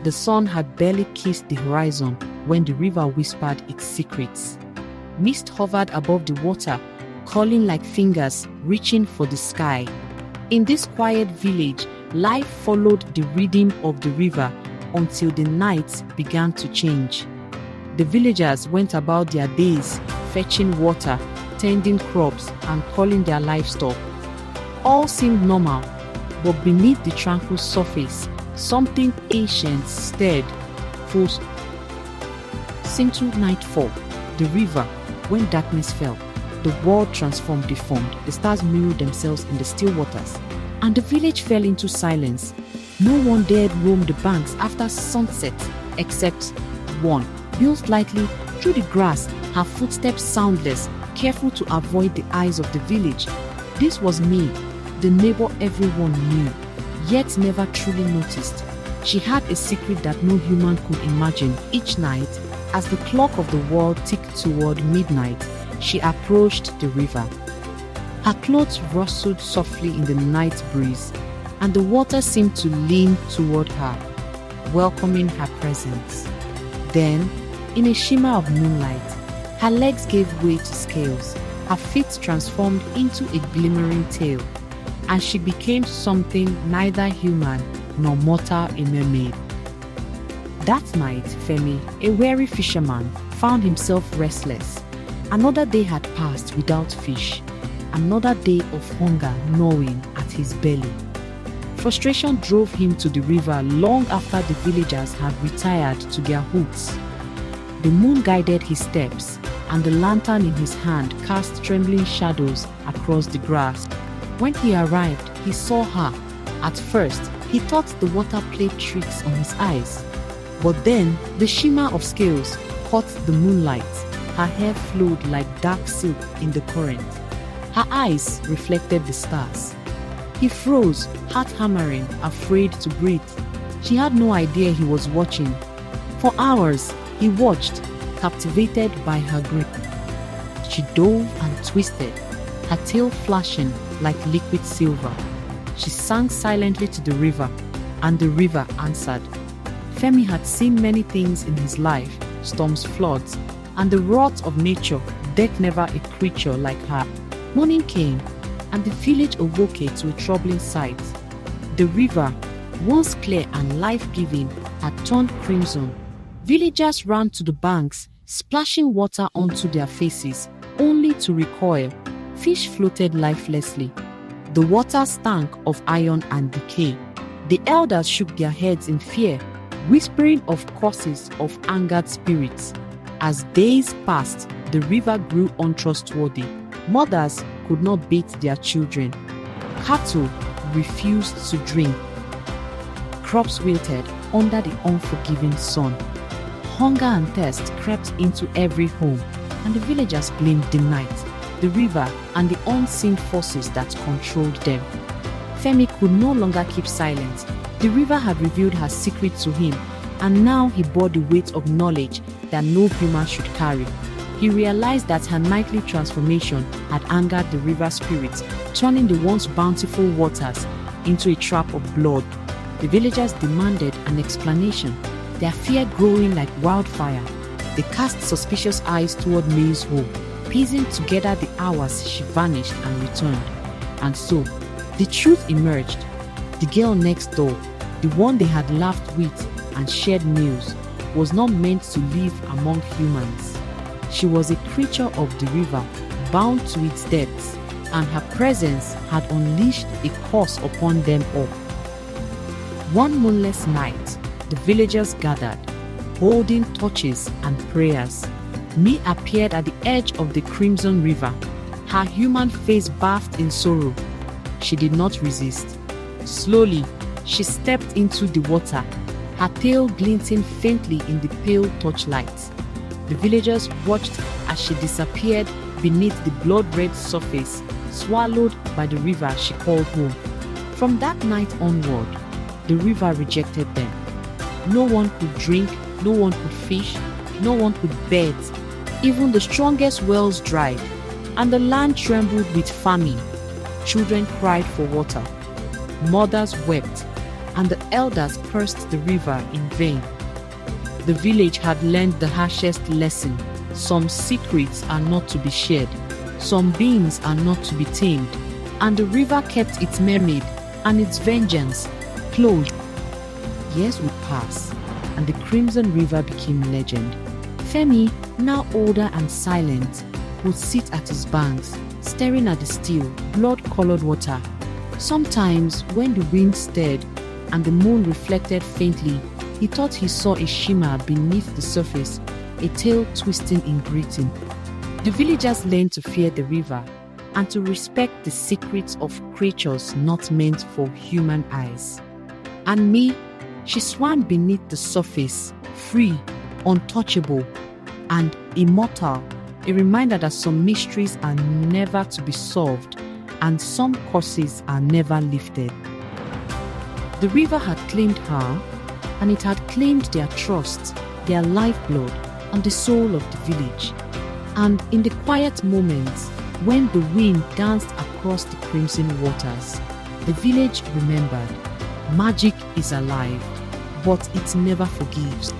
The sun had barely kissed the horizon when the river whispered its secrets. Mist hovered above the water, calling like fingers reaching for the sky. In this quiet village, life followed the rhythm of the river until the night began to change. The villagers went about their days, fetching water, tending crops, and calling their livestock. All seemed normal, but beneath the tranquil surface, something ancient stirred. Into nightfall, the river, when darkness fell, the world transformed, deformed, the stars mirrored themselves in the still waters, and the village fell into silence. No one dared roam the banks after sunset, except one, built lightly through the grass, her footsteps soundless, careful to avoid the eyes of the village. This was me, the neighbor everyone knew, yet never truly noticed. She had a secret that no human could imagine. Each night, as the clock of the world ticked toward midnight, she approached the river. Her clothes rustled softly in the night breeze, and the water seemed to lean toward her, welcoming her presence. Then, in a shimmer of moonlight, her legs gave way to scales, her feet transformed into a glimmering tail, and she became something neither human nor mortal, a mermaid. That night, Femi, a weary fisherman, found himself restless. Another day had passed without fish, another day of hunger gnawing at his belly. Frustration drove him to the river long after the villagers had retired to their huts. The moon guided his steps, and the lantern in his hand cast trembling shadows across the grass. When he arrived, he saw her. At first, he thought the water played tricks on his eyes. But then, the shimmer of scales caught the moonlight. Her hair flowed like dark silk in the current. Her eyes reflected the stars. He froze, heart hammering, afraid to breathe. She had no idea he was watching. For hours, he watched, captivated by her grip. She dove and twisted, her tail flashing like liquid silver. She sank silently to the river, and the river answered. Femi had seen many things in his life, storms, floods, and the wrath of nature, death never a creature like her. Morning came, and the village awoke to a troubling sight. The river, once clear and life-giving, had turned crimson. Villagers ran to the banks, splashing water onto their faces, only to recoil. Fish floated lifelessly. The water stank of iron and decay. The elders shook their heads in fear, whispering of curses of angered spirits. As days passed, the river grew untrustworthy. Mothers could not bathe their children. Cattle refused to drink. Crops wilted under the unforgiving sun. Hunger and thirst crept into every home, and the villagers blamed the night, the river, and the unseen forces that controlled them. Femi could no longer keep silent. The river had revealed her secret to him, and now he bore the weight of knowledge that no human should carry. He realized that her nightly transformation had angered the river spirits, turning the once bountiful waters into a trap of blood. The villagers demanded an explanation, their fear growing like wildfire. They cast suspicious eyes toward May's home, piecing together the hours she vanished and returned. And so, the truth emerged. The girl next door, the one they had laughed with and shared meals, was not meant to live among humans. She was a creature of the river, bound to its depths, and her presence had unleashed a curse upon them all. One moonless night, the villagers gathered, holding torches and prayers. May appeared at the edge of the crimson river, her human face bathed in sorrow. She did not resist. Slowly, she stepped into the water, her tail glinting faintly in the pale torchlight. The villagers watched as she disappeared beneath the blood-red surface, swallowed by the river she called home. From that night onward, the river rejected them. No one could drink, no one could fish, no one could bathe. Even the strongest wells dried, and the land trembled with famine. Children cried for water. Mothers wept. and the elders cursed the river in vain. The village had learned the harshest lesson. Some secrets are not to be shared, some beings are not to be tamed, and the river kept its mermaid and its vengeance close. Years would pass, and the Crimson River became legend. Femi, now older and silent, would sit at his banks, staring at the still, blood-colored water. Sometimes, when the wind stirred and the moon reflected faintly, he thought he saw a shimmer beneath the surface, a tail twisting in greeting. The villagers learned to fear the river and to respect the secrets of creatures not meant for human eyes. And me, she swam beneath the surface, free, untouchable, and immortal, a reminder that some mysteries are never to be solved and some curses are never lifted. The river had claimed her, and it had claimed their trust, their lifeblood, and the soul of the village. And in the quiet moments, when the wind danced across the crimson waters, the village remembered, magic is alive, but it never forgives.